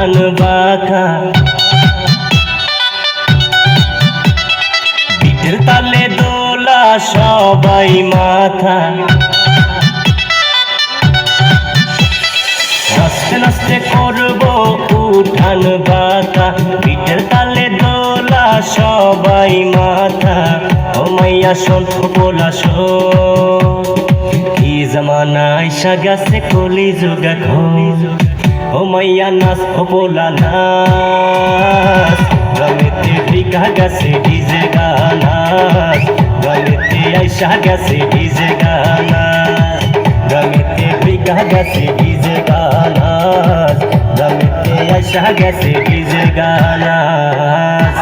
উঠান বাঁকা বিটের তালে দোলা সবাই মাথা নাচতে নাচতে করবো উঠান বাঁকা বিটের তালে দোলা সবাই মাথা ও মাইয়া শোন পোলা শোন কি জামানা আইসা গেছে কলি যুগ এখন ও মাইয়া নাচ পোলা নাচ গলেতে ঢিকা গেছে ডিজে গানাস গলেতে আইসা গেছে ডিজে গানাস গলেতে ঢিকা গেছে ডিজে গানাস গলেতে আইসা গেছে ডিজে গানাস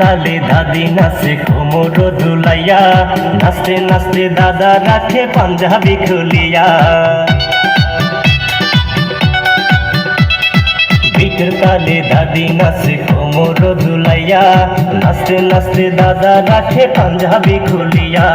তালে দাদি নাচে কোমর দুলাইয়া নাচতে নাচতে দাদা রাখে পাঞ্জাবি খুলিয়া বিটের তালে দাদি নাচে কোমর দুলাইয়া নাচতে নাচতে দাদা রাখে পাঞ্জাবি খুলিয়া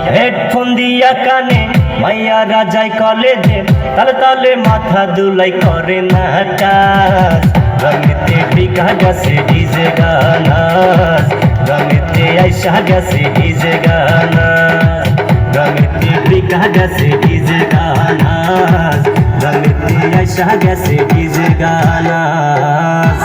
হেডফোন দিয়া কানে মাইয়া রাজাই কলেজে তালে তালে মাথা দুলাই করে না কাজ গলেতে ঢিকা গেছে ডিজে গানাস গলেতে আইসা গেছে ডিজে গানাস গলেতে ঢিকা গেছে ডিজে গানাস গলেতে আইসা গেছে ডিজে গানাস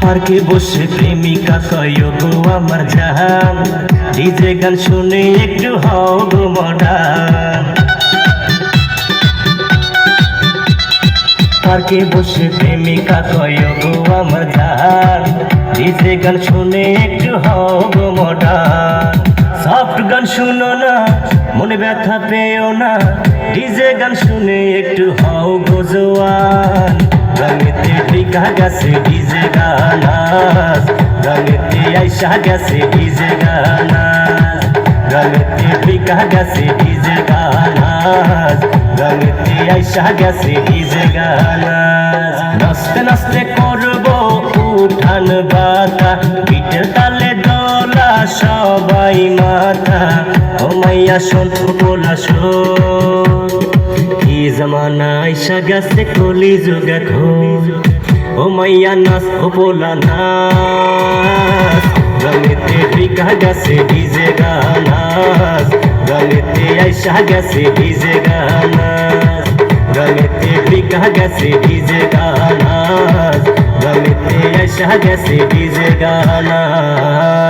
পার্কে বসে প্রেমিকা কয় গো আমার জান ডিজে গান শুনে একটু হও গো মডার্ন পার্কে বসে প্রেমিকা কয় গো আমার জান ডিজে গান শুনে একটু হও গো মডার্ন সফট গান শুনো না মনে ব্যথা পেও না ডিজে গান শুনে একটু হও গো জোয়ান গলেতে ঢিকা গেছে ডিজে গানাস গলেতে আইসা গেছে ডিজে গানাস গলেতে ঢিকা গেছে ডিজে গানাস গলেতে আইসা গেছে ডিজে গানাস নাচতে নাচতে করবো উঠান বাঁকা বিটের তালে দোলা সবাই মাথা ও মাইয়া শোন পোলা শোন কি জামানা আইসা গেছে কলি যুগ এখন ও মাইয়া নাচ পোলা নাচ গলেতে ঢিকা গেছে ডিজে গানাস গলেতে আইসা গেছে ডিজে গানাস গলেতে ঢিকা গেছে ডিজে গানাস গলেতে আইসা গেছে ডিজে গানাস।